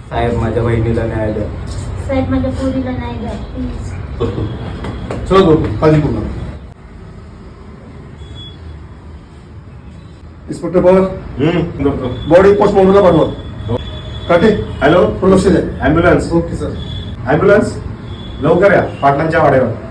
साहेब माझ्या बहिणीला न्याय द्या. साहेब माझ्या पोरीला नाही द्या प्लीज. चलो खाली पूर्ण. इन्स्पेक्टर पवार बॉडी पोस्टमॉर्टमला पाठवा. काटे हॅलो, लक्ष द्या. ॲम्ब्युलन्स. Okay sir. ॲम्ब्युलन्स लवकर या पाटलांच्या वाड्यावर.